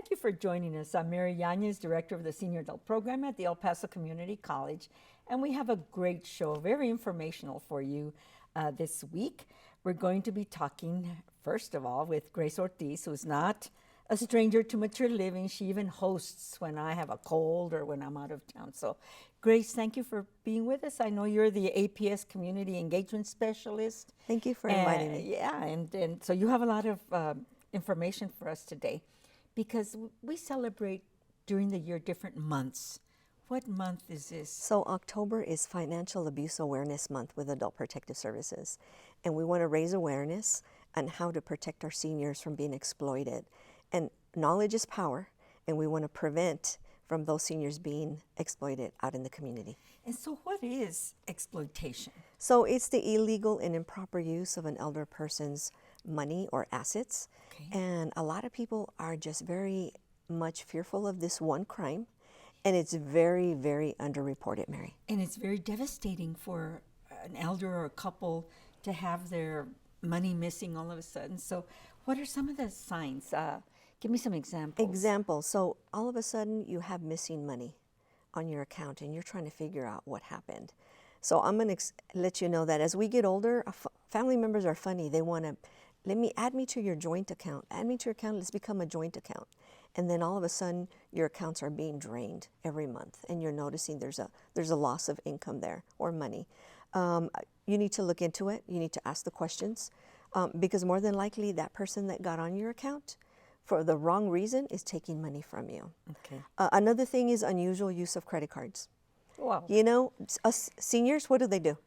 thank you for joining us. I'm Mary Yanez, Director of the Senior Adult Program at the El Paso Community College, and we have a great show, very informational for you this week. We're going to be talking, first of all, with Grace Ortiz, who's not a stranger to mature living. She even hosts when I have a cold or when I'm out of town. So, Grace, thank you for being with us. I know you're the APS Community Engagement Specialist. Thank you for inviting me. Yeah, and so you have a lot of information for us today because we celebrate during the year different months. What month is this? So October is Financial Abuse Awareness Month with Adult Protective Services. And we want to raise awareness on how to protect our seniors from being exploited. And knowledge is power, and we want to prevent from those seniors being exploited out in the community. And so what is exploitation? So it's the illegal and improper use of an elder person's money or assets. Okay. And a lot of people are just very much fearful of this one crime. And it's very, very underreported, Mary. And it's very devastating for an elder or a couple to have their money missing all of a sudden. So what are some of the signs? Give me some examples. Examples. So all of a sudden you have missing money on your account and you're trying to figure out what happened. So I'm going to let you know that as we get older, family members are funny. They want to, add me to your joint account. Add me to your account. Let's become a joint account. And then all of a sudden your accounts are being drained every month and you're noticing there's a loss of income there or money. You need to look into it. You need to ask the questions because more than likely that person that got on your account for the wrong reason is taking money from you. Okay. Another thing is unusual use of credit cards. Wow. You know, us seniors, what do?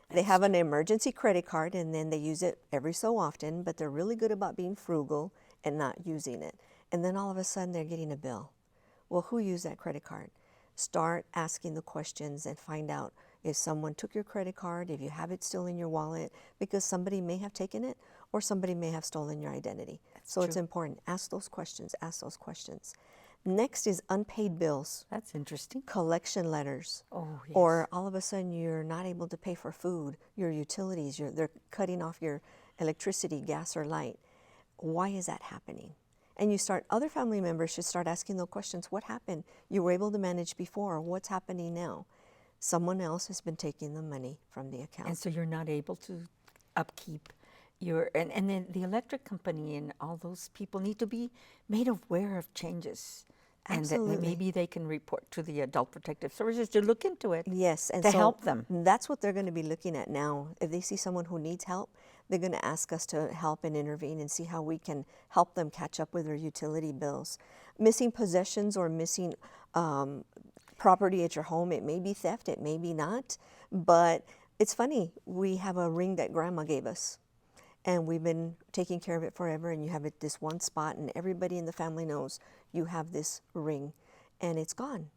They have an emergency credit card and then they use it every so often, but they're really good about being frugal and not using it. And then all of a sudden they're getting a bill. Well, who used that credit card? Start asking the questions and find out if someone took your credit card, if you have it still in your wallet, because somebody may have taken it or somebody may have stolen your identity. So it's important. Ask those questions. Ask those questions. Next is unpaid bills. That's interesting. Collection letters. Oh, yes. Or all of a sudden you're not able to pay for food, your utilities, they're cutting off your electricity, gas, or light. Why is that happening? And other family members should start asking those questions. What happened? You were able to manage before. What's happening now? Someone else has been taking the money from the account. And so you're not able to upkeep and then the electric company and all those people need to be made aware of changes. Absolutely. And that maybe they can report to the Adult Protective Services to look into it. Yes, and to so help them. That's what they're going to be looking at now. If they see someone who needs help, they're going to ask us to help and intervene and see how we can help them catch up with their utility bills. Missing possessions or missing property at your home, it may be theft, it may be not, but it's funny. We have a ring that Grandma gave us. And we've been taking care of it forever, and you have it this one spot, and everybody in the family knows you have this ring, and it's gone,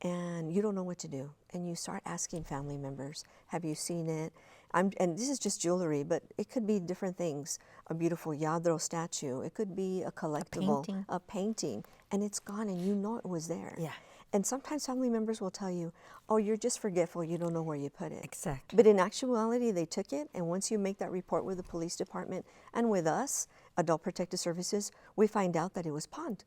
and you don't know what to do. And you start asking family members, have you seen it? And this is just jewelry, but it could be different things. A beautiful Yadro statue. It could be a collectible, a painting, and it's gone, and you know it was there. Yeah. And sometimes family members will tell you, oh, you're just forgetful, you don't know where you put it. Exactly. But in actuality, they took it, and once you make that report with the police department and with us, Adult Protective Services, we find out that it was pawned.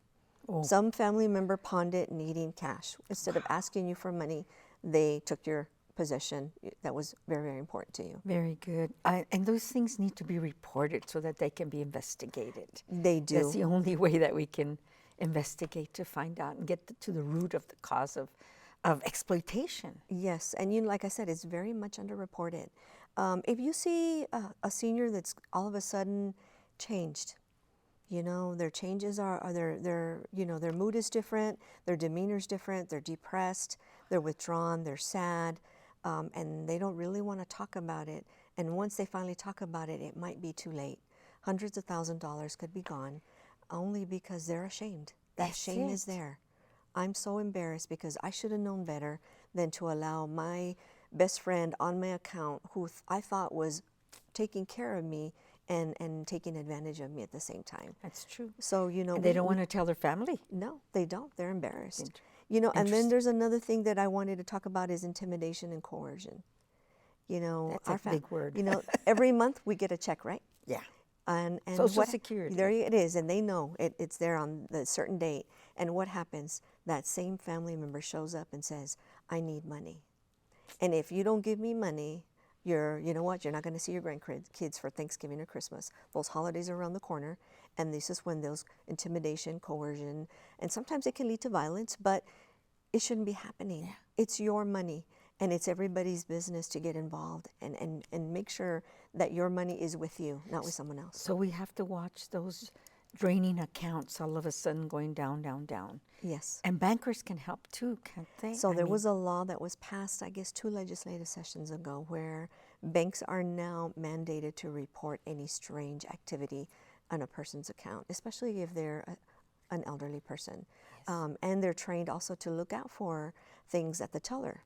Oh. Some family member pawned it needing cash. Instead of asking you for money, they took your possession that was very, very important to you. Very good. And those things need to be reported so that they can be investigated. They do. That's the only way that we can investigate to find out and get to the root of the cause of exploitation. Yes, and like I said, it's very much underreported. If you see a senior that's all of a sudden changed, their changes are their mood is different, their demeanor's different, they're depressed, they're withdrawn, they're sad, and they don't really want to talk about it. And once they finally talk about it, it might be too late. Hundreds of $1,000s could be gone. Only because they're ashamed. That shame is there. I'm so embarrassed because I should have known better than to allow my best friend on my account, who I thought was taking care of me and taking advantage of me at the same time. That's true. So, and they don't want to tell their family. No, they don't. They're embarrassed. And then there's another thing that I wanted to talk about is intimidation and coercion. That's a big word. Every month we get a check, right? Yeah. And Social Security. There it is, and they know it's there on the certain date. And what happens? That same family member shows up and says, "I need money, and if you don't give me money, you know what? You're not going to see your grandkids for Thanksgiving or Christmas. Those holidays are around the corner." And this is when those intimidation, coercion, and sometimes it can lead to violence, but it shouldn't be happening. Yeah. It's your money, and it's everybody's business to get involved and make sure that your money is with you, not with someone else. So we have to watch those draining accounts all of a sudden going down, down, down. Yes. And bankers can help too, can't they? So there was a law that was passed, I guess, 2 legislative sessions ago, where banks are now mandated to report any strange activity on a person's account, especially if they're an elderly person. And they're trained also to look out for things at the teller.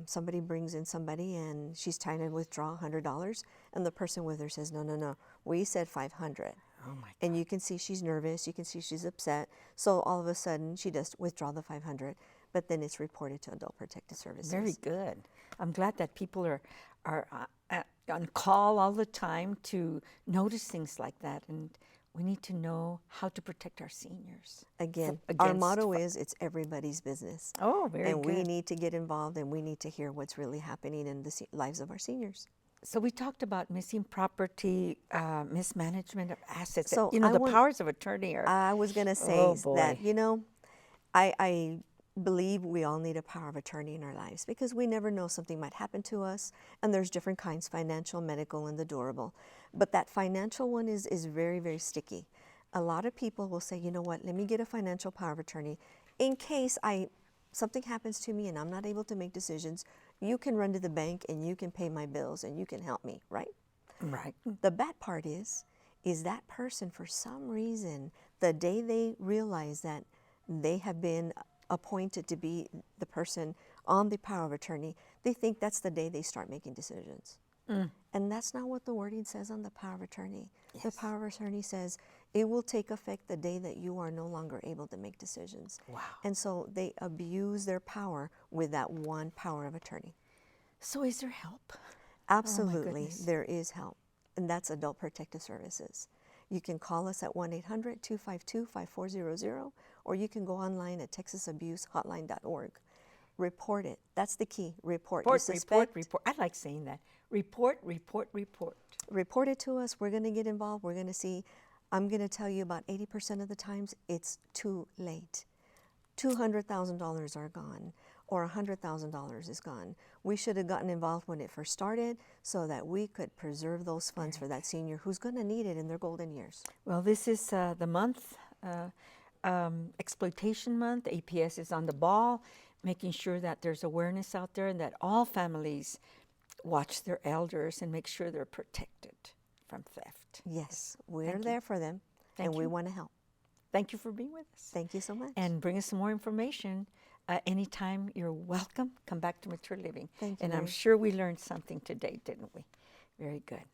Somebody brings in somebody and she's trying to withdraw $100, and the person with her says, "No, no, no, we said 500. Oh my God. And you can see she's nervous, you can see she's upset. So all of a sudden she does withdraw the 500, but then it's reported to Adult Protective Services. Very good. I'm glad that people are on call all the time to notice things like that, and we need to know how to protect our seniors. Again, our motto is it's everybody's business. Oh, very and good. we need to get involved, and we need to hear what's really happening in the lives of our seniors. So we talked about missing property, mismanagement of assets. So the I want- powers of attorney are. I was going to say Oh, boy. that, I believe we all need a power of attorney in our lives, because we never know, something might happen to us, and there's different kinds: financial, medical, and the durable. But that financial one is very, very sticky. A lot of people will say, "You know what, let me get a financial power of attorney in case something happens to me and I'm not able to make decisions. You can run to the bank and you can pay my bills and you can help me," right? Right. The bad part is that person, for some reason, the day they realize that they have been appointed to be the person on the power of attorney, they think that's the day they start making decisions. And that's not what the wording says on the power of attorney. The power of attorney says it will take effect the day that you are no longer able to make decisions. Wow. And so they abuse their power with that one power of attorney. So is there help? Absolutely, goodness. there is help, and that's Adult Protective Services. You can call us at 1-800-252-5400, or you can go online at texasabusehotline.org. Report it. That's the key. Report. You suspect, Report. I like saying that. Report. report it to us. We're going to get involved. We're going to see. I'm going to tell you, about 80% of the times it's too late. $200,000 are gone, or $100,000 is gone. We should have gotten involved when it first started, so that we could preserve those funds for that senior who's going to need it in their golden years. Well, this is the month, Exploitation Month. APS is on the ball, making sure that there's awareness out there and that all families watch their elders and make sure they're protected from theft. Yes, we're Thank you. there for them, Thank and we you. want to help. Thank you for being with us. Thank you so much. And bring us some more information. Anytime, you're welcome. Come back to Mature Living. Thank you, And I'm Mary. sure we learned something today, didn't we? Very good.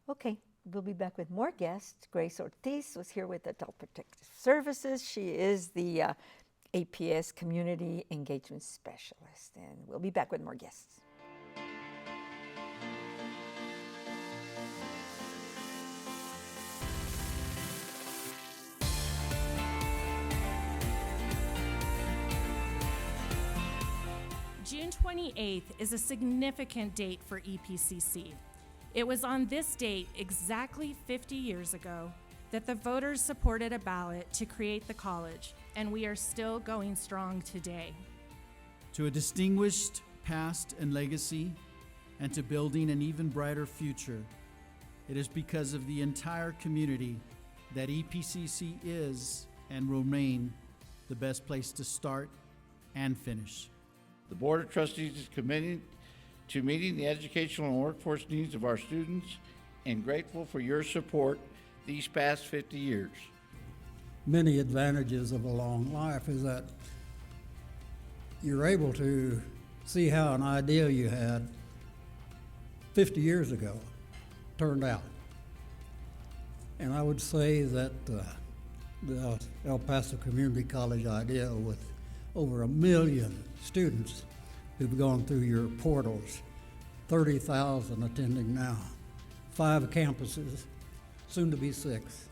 Okay, we'll be back with more guests. Grace Ortiz was here with Adult Protective Services. She is the APS Community Engagement Specialist. And we'll be back with more guests. June 28th is a significant date for EPCC. It was on this date, exactly 50 years ago, that the voters supported a ballot to create the college, and we are still going strong today. To a distinguished past and legacy, and to building an even brighter future, it is because of the entire community that EPCC is and will remain the best place to start and finish. The Board of Trustees is committed to meeting the educational and workforce needs of our students and grateful for your support these past 50 years. Many advantages of a long life is that you're able to see how an idea you had 50 years ago turned out. And I would say that the El Paso Community College idea, with over 1 million students who've gone through your portals, 30,000 attending now, 5 campuses, soon to be 6.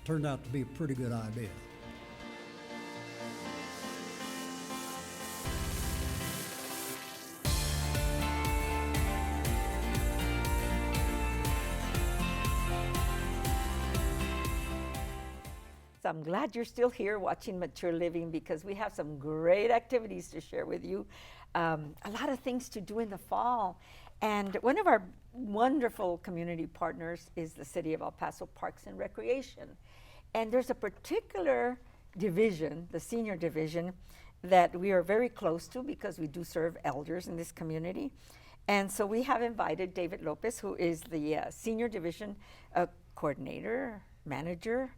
Turned out to be a pretty good idea. So I'm glad you're still here watching Mature Living because we have some great activities to share with you. A lot of things to do in the fall. And one of our wonderful community partners is the City of El Paso Parks and Recreation. And there's a particular division, the senior division, that we are very close to because we do serve elders in this community. And so we have invited David Lopez, who is the senior division coordinator, manager.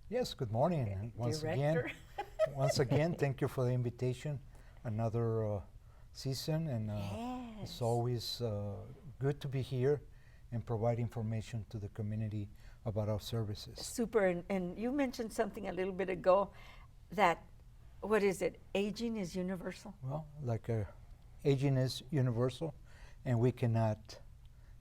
Yes, good morning. And Director. once again, thank you for the invitation. Another season, and it's always good to be here and provide information to the community about our services. Super, and you mentioned something a little bit ago that, what is it, aging is universal? Well, aging is universal, and we cannot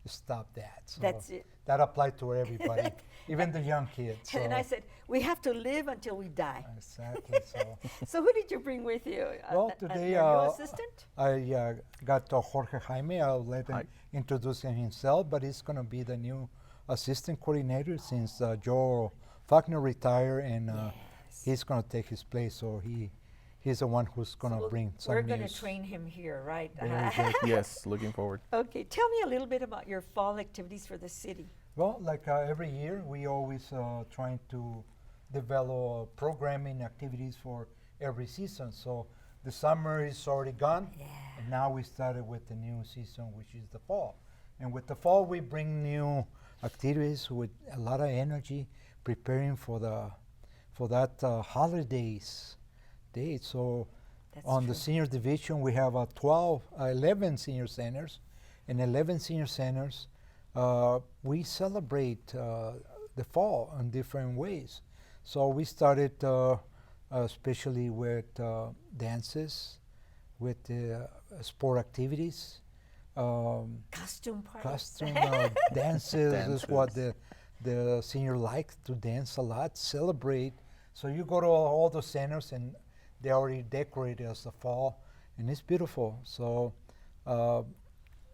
stop that. So That's it. that applies to everybody, even the young kids. And I said, we have to live until we die. Exactly. So So who did you bring with you? Well, today, your new assistant? I got Jorge Jaime. I'll let him introduce himself, but he's going to be the new assistant coordinator since Joe Faulkner retired, and he's going to take his place. So he's the one who's going to bring some We're news. going to train him here, right? Yes, looking forward. Okay, tell me a little bit about your fall activities for the city. Well, every year, we always trying to develop programming activities for every season. So the summer is already gone, and now we started with the new season, which is the fall. And with the fall, we bring new activities with a lot of energy, preparing for that holidays date. So That's on true. the senior division, we have 11 senior centers, and 11 senior centers. We celebrate the fall in different ways. So we started especially with dances, with sport activities, Costume parties. costume dances is what the senior like to dance a lot, celebrate. So you go to all the centers and they already decorated as the fall, and it's beautiful. So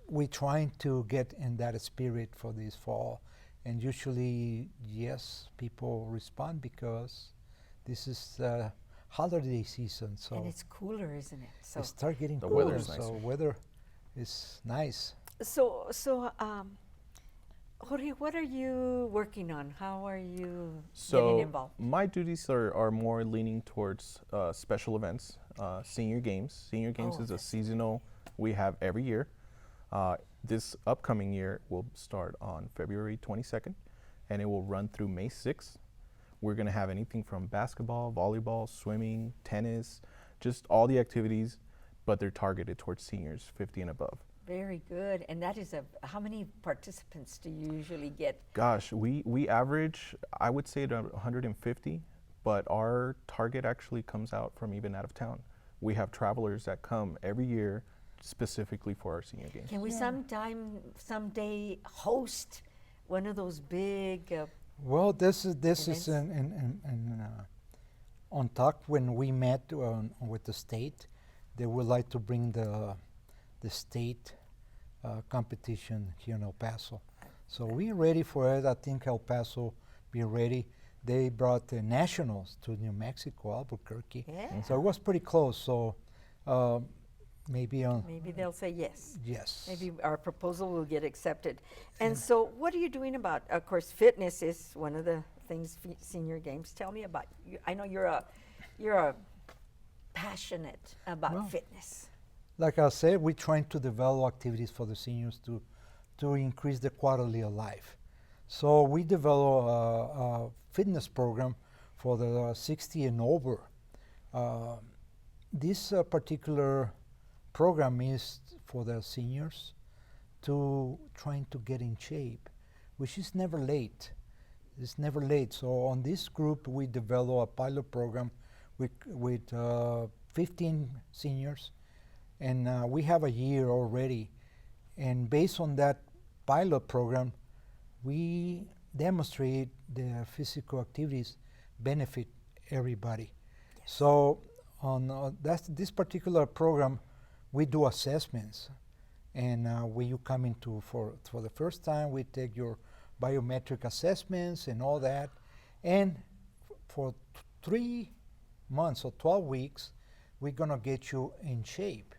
we're trying to get in that spirit for this fall, and usually, yes, people respond because this is holiday season. So And it's cooler, isn't it? So, it start getting The cooler. weather's So nicer. weather is nice. Jorge, what are you working on? How are you getting So involved? my duties are more leaning towards special events, senior games. Senior games Oh, is a that's- seasonal we have every year. This upcoming year will start on February 22nd, and it will run through May 6th. We're going to have anything from basketball, volleyball, swimming, tennis, just all the activities, but they're targeted towards seniors 50 and above. Very good. And that is how many participants do you usually get? Gosh, we average, I would say, around 150, but our target actually comes out from even out of town. We have travelers that come every year specifically for our senior games. Can we someday host one of those big? Well, this is Events? on talk when we met with the state. They would like to bring the state competition here in El Paso. So we're ready for it. I think El Paso be ready. They brought the nationals to New Mexico, Albuquerque. Yeah. So it was pretty close. So maybe Maybe they'll say yes. yes. Maybe our proposal will get accepted. And so, what are you doing about? Of course, fitness is one of the things senior games. Tell me about. I know you're a passionate about Well, fitness. Like I said, we're trying to develop activities for the seniors to increase the quality of life. So we develop a fitness program for the 60 and over. This particular program is for the seniors to trying to get in shape, which is never late. It's never late. So on this group, we develop a pilot program with 15 seniors, and we have a year already. And based on that pilot program, we demonstrate the physical activities benefit everybody. So on this particular program, we do assessments, and when you come into for the first time, we take your biometric assessments and all that, and for 3 months or 12 weeks, we're gonna get you in shape,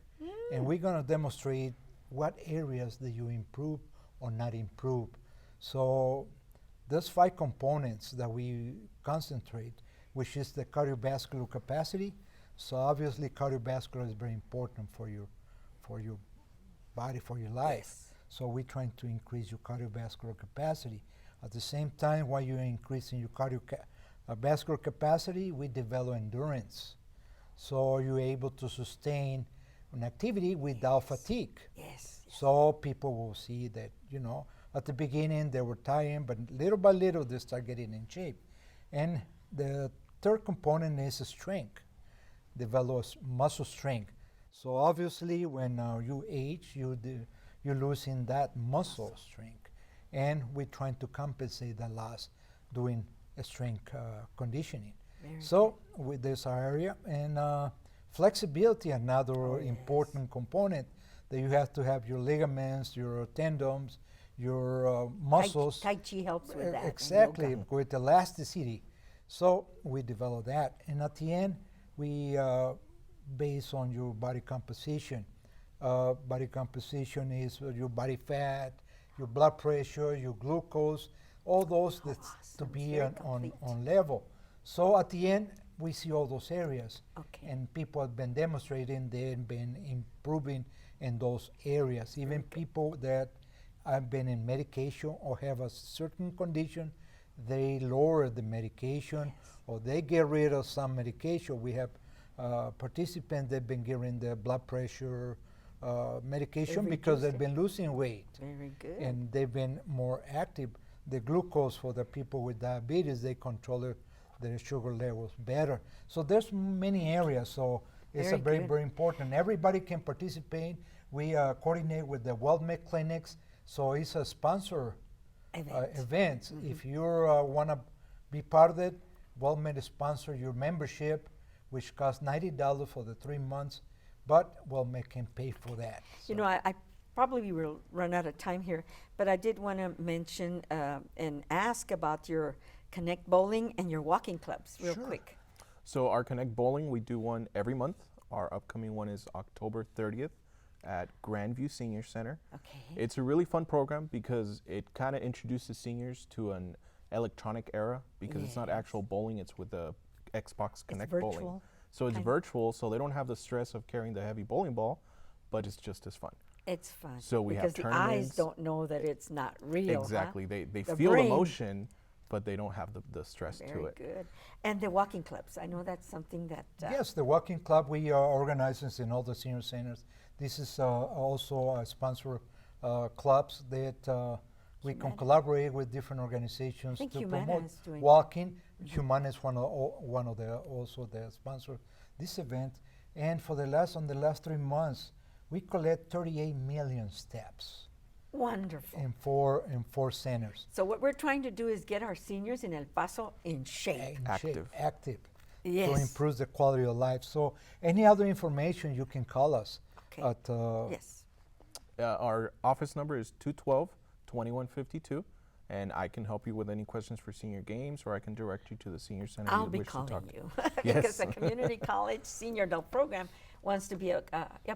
and we're gonna demonstrate what areas that you improve or not improve. So there's 5 components that we concentrate, which is the cardiovascular capacity. So obviously cardiovascular is very important for your body, for your life. Yes. So we're trying to increase your cardiovascular capacity. At the same time, while you're increasing your cardiovascular capacity, we develop endurance. So you're able to sustain an activity without fatigue. Yes. So people will see that, at the beginning they were tired, but little by little they start getting in shape. And the third component is strength, develop muscle strength. So obviously when you age, you're losing that muscle strength. And we're trying to compensate that loss doing strength conditioning. So with this area, and flexibility, another important component, that you have to have your ligaments, your tendons, your muscles. Tai Chi helps with that. and Exactly, yoga. with elasticity. So we develop that. And at the end, we base on your body composition. Body composition is your body fat, your blood pressure, your glucose, all those that's to Awesome. be Very on level. So at the end, we see all those areas. Okay. And people have been demonstrating, they've been improving in those areas. Even people that have been in medication or have a certain condition, they lower the medication or they get rid of some medication. We have participants that have been given the blood pressure medication because they've been losing weight. Very good. And they've been more active. The glucose for the people with diabetes, they control their sugar levels better. So there's many areas. So it's Very a very, good. very important. Everybody can participate. We coordinate with the WellMed clinics. So it's a sponsor event. If you want to be part of it, WellMed sponsor your membership, which costs $90 for the 3 months, but WellMed can pay for that. You know, I probably will run out of time here, but I did want to mention and ask about your Connect Bowling and your walking clubs real Sure. quick. So our Connect Bowling, we do one every month. Our upcoming one is October 30th at Grandview Senior Center. Okay. It's a really fun program because it kind of introduces seniors to an electronic era because it's not actual bowling, it's with the Xbox Connect Bowling. virtual, So it's kind of. virtual, so they don't have the stress of carrying the heavy bowling ball, but it's just as fun. It's fun. So we have because the eyes tournaments. don't know that it's not real. huh? Exactly. They The feel brain. the motion, but they don't have the stress to Very it. good. And the walking clubs, I know that's something that. Yes, the walking club, we are organizers in all the senior centers. This is also a sponsor clubs that we can collaborate with different organizations think to Humana promote is doing that. walking. Humana is one of the also the sponsor this event. And for the last 3 months, we collect 38 million steps Wonderful. in four centers. So what we're trying to do is get our seniors in El Paso in shape. In Active. active. To Yes. improve the quality of life. So any other information, you can call us Okay. at Yes. Our office number is 212-2152, and I can help you with any questions for senior games, or I can direct you to the senior center I'll you be wish to calling talk to. you Yes. because the community college senior adult program wants to be a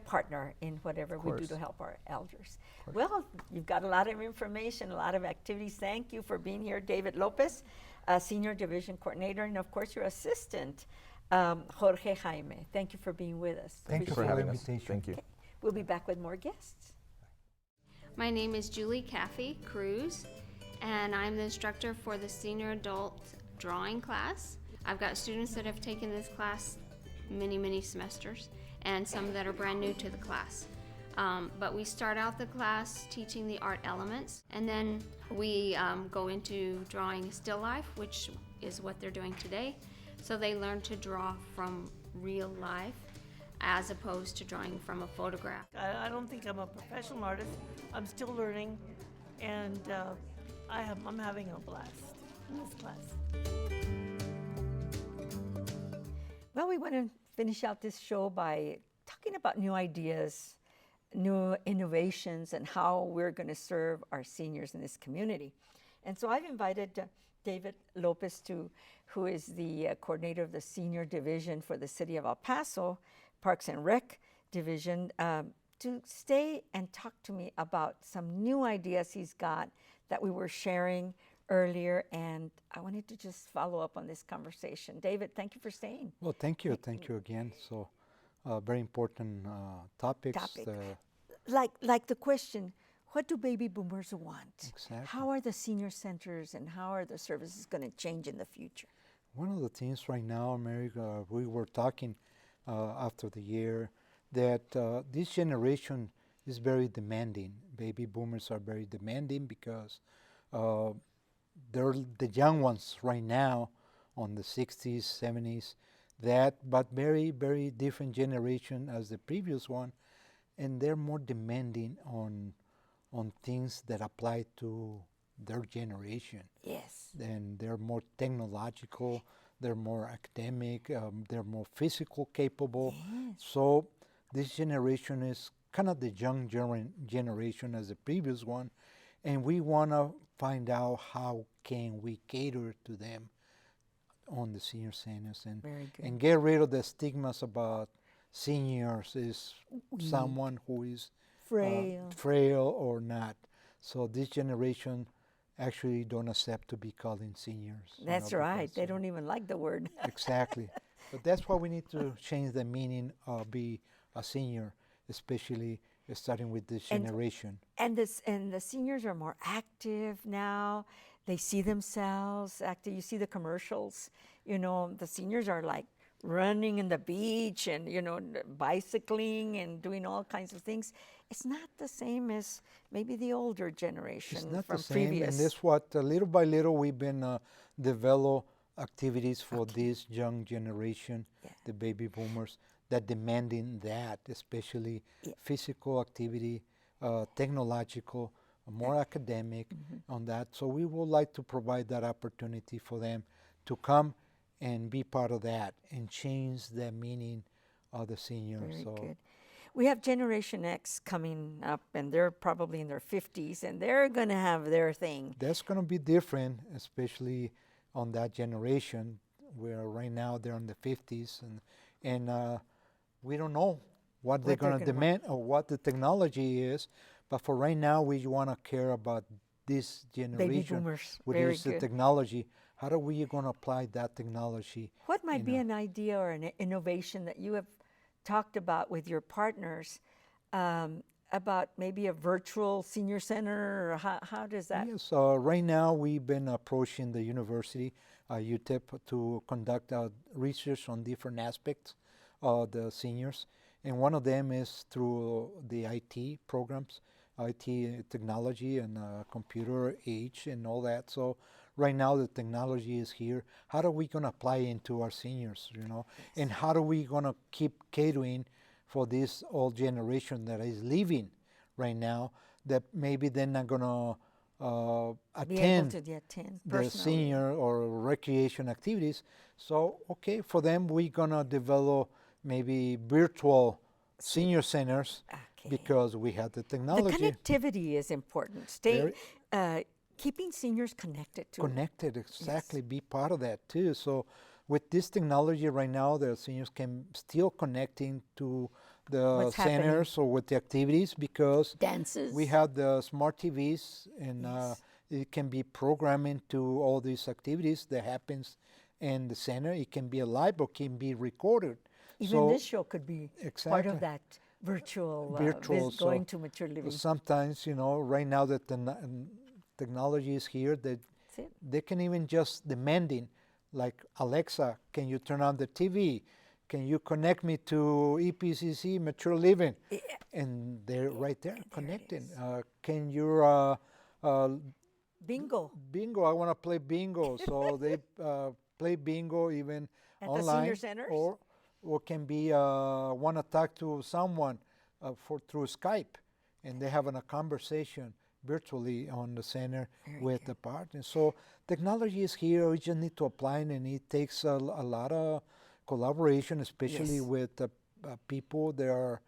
partner in whatever we do course. to help our elders. Well, you've got a lot of information, a lot of activities. Thank you for being here, David Lopez, Senior Division Coordinator, and of course your assistant, Jorge Jaime. Thank you for being with us. Thank you for for the having us. invitation. Thank you. Okay. We'll be back with more guests. My name is Julie Caffey Cruz, and I'm the instructor for the senior adult drawing class. I've got students that have taken this class many semesters, and some that are brand new to the class. But we start out the class teaching the art elements, and then we go into drawing still life, which is what they're doing today. So they learn to draw from real life as opposed to drawing from a photograph. I don't think I'm a professional artist. I'm still learning, and I'm having a blast in this class. Well, we want to finish out this show by talking about new ideas, new innovations, and how we're going to serve our seniors in this community. And so I've invited David Lopez, who is the coordinator of the senior division for the city of El Paso, Parks and Rec division, to stay and talk to me about some new ideas he's got that we were sharing earlier. And I wanted to just follow up on this conversation. David, thank you for staying. Well, thank you again. So, very important topics. Topic. Like the question, what do baby boomers want? Exactly. How are the senior centers and how are the services going to change in the future? One of the things right now, Mary, we were talking after the year that this generation is very demanding. Baby boomers are very demanding because they're the young ones right now on the 60s, 70s, but very, very different generation as the previous one, and they're more demanding on things that apply to their generation. Yes. And they're more technological, they're more academic, they're more physical capable. Yes. So this generation is kind of the young generation as the previous one, and we want to find out how can we cater to them on the senior centers and get rid of the stigmas about seniors is someone who is frail or not. So this generation actually don't accept to be called in seniors. That's right. They don't even like the word. Exactly. But that's why we need to change the meaning of be a senior, especially starting with this generation. And the seniors are more active now. They see themselves active. You see the commercials. You know, the seniors are like running in the beach and, you know, bicycling and doing all kinds of things. It's not the same as maybe the older generation it's not from the same, previous. and that's what little by little we've been develop activities for this young generation, the baby boomers, that demanding that, especially physical activity, technological, more academic on that. So we would like to provide that opportunity for them to come and be part of that and change the meaning of the senior. Very good. We have Generation X coming up, and they're probably in their 50s, and they're going to have their thing. That's going to be different, especially on that generation, where right now they're in the 50s, and we don't know what they're going to demand or what the technology is. But for right now, we want to care about this generation, baby boomers. which is the technology. How are we going to apply that technology? What might be an idea or an innovation that you have talked about with your partners about maybe a virtual senior center? Or how does that? Yes, right now we've been approaching the university, UTEP, to conduct research on different aspects of the seniors. And one of them is through the IT programs, IT technology and computer age and all that. So right now the technology is here. How are we going to apply it into our seniors, you know? And how are we going to keep catering for this old generation that is leaving right now, that maybe they're not going to attend the senior or recreation activities? So, okay, for them, we're going to develop maybe virtual senior centers because we have the technology. The connectivity is important. Keeping seniors connected to exactly. Be part of that too. So with this technology right now, the seniors can still connecting to the centers or with the activities because dances. We have the smart TVs and it can be programming to all these activities that happens in the center. It can be live or can be recorded. Even this show could be part of that virtual going to mature living. Sometimes, you know, right now that the technology is here, that they can even just demanding, like, Alexa, can you turn on the TV? Can you connect me to EPCC Mature Living? Yeah. And they're right there connecting. Can you bingo? Bingo, I want to play bingo. So they play bingo even at online. The senior centers? Or can be want to talk to someone through Skype, and they having a conversation virtually on the center with the partners. So technology is here. We just need to apply it, and it takes a lot of collaboration, especially with people that are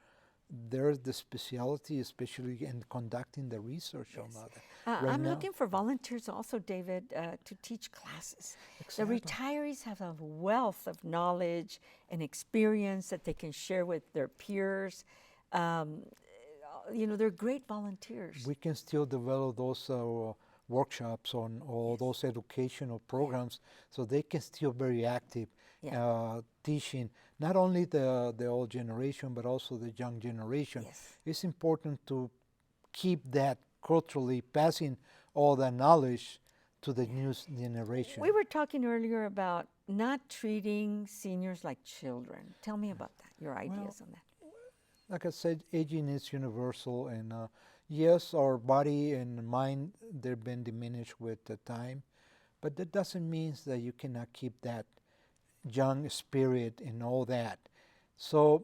there's the specialty, especially in conducting the research on that. I'm looking for volunteers also, David, to teach classes. Exactly. The retirees have a wealth of knowledge and experience that they can share with their peers. They're great volunteers. We can still develop those workshops on all those educational programs, so they can still very active teaching not only the old generation but also the young generation. It's important to keep that culturally, passing all that knowledge to the new generation. We were talking earlier about not treating seniors like children. Tell me about that, your ideas on that. Like I said, aging is universal, and yes, our body and mind, they've been diminished with the time, but that doesn't mean that you cannot keep that young spirit and all that. So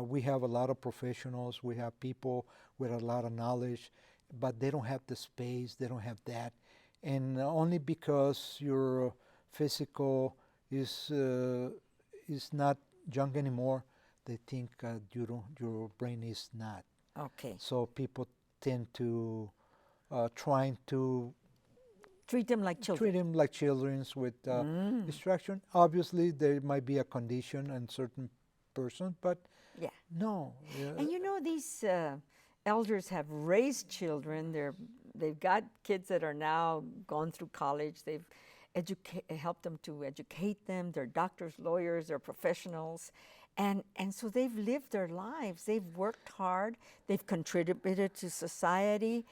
we have a lot of professionals, we have people with a lot of knowledge, but they don't have the space, they don't have that. And only because your physical is not young anymore, they think your brain is not. Okay. So people tend to trying to treat them like children. Treat them like children with distraction. Obviously, there might be a condition in certain person, but no. And these elders have raised children. They've got kids that are now gone through college. They've helped them to educate them. They're doctors, lawyers, they're professionals. And so they've lived their lives. They've worked hard. They've contributed to society.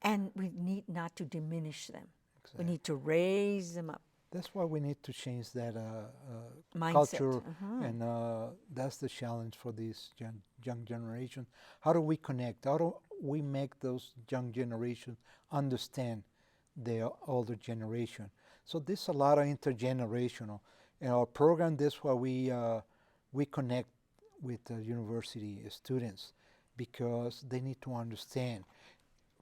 And we need not to diminish them. Exactly. We need to raise them up. That's why we need to change that mindset. Culture. And that's the challenge for this young generation. How do we connect? How do we make those young generations understand the older generation? So there's a lot of intergenerational. In our program, that's why we connect with the university students, because they need to understand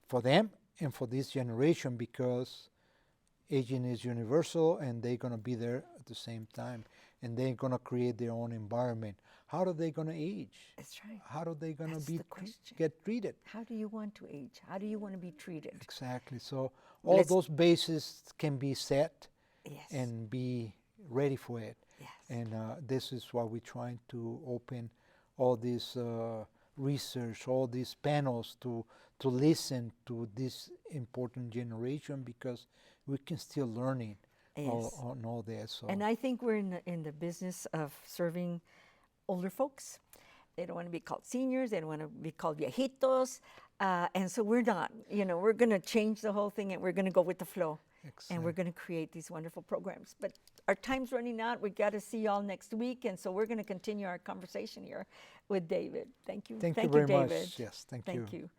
for them and for this generation, because aging is universal and they're going to be there at the same time, and they're going to create their own environment. How are they going to age? That's right. How are they going to get treated? How do you want to age? How do you want to be treated? Exactly. So all those bases can be set and be ready for it. Yes. And this is why we're trying to open all this research, all these panels to listen to this important generation, because we can still learning on all that. So. And I think we're in the business of serving older folks. They don't want to be called seniors. They don't want to be called viejitos. And so we're not. We're going to change the whole thing, and we're going to go with the flow. Exactly. And we're going to create these wonderful programs. But our time's running out. We've got to see you all next week. And so we're going to continue our conversation here with David. Thank you. Thank you very David. much. Yes, thank you. Thank you.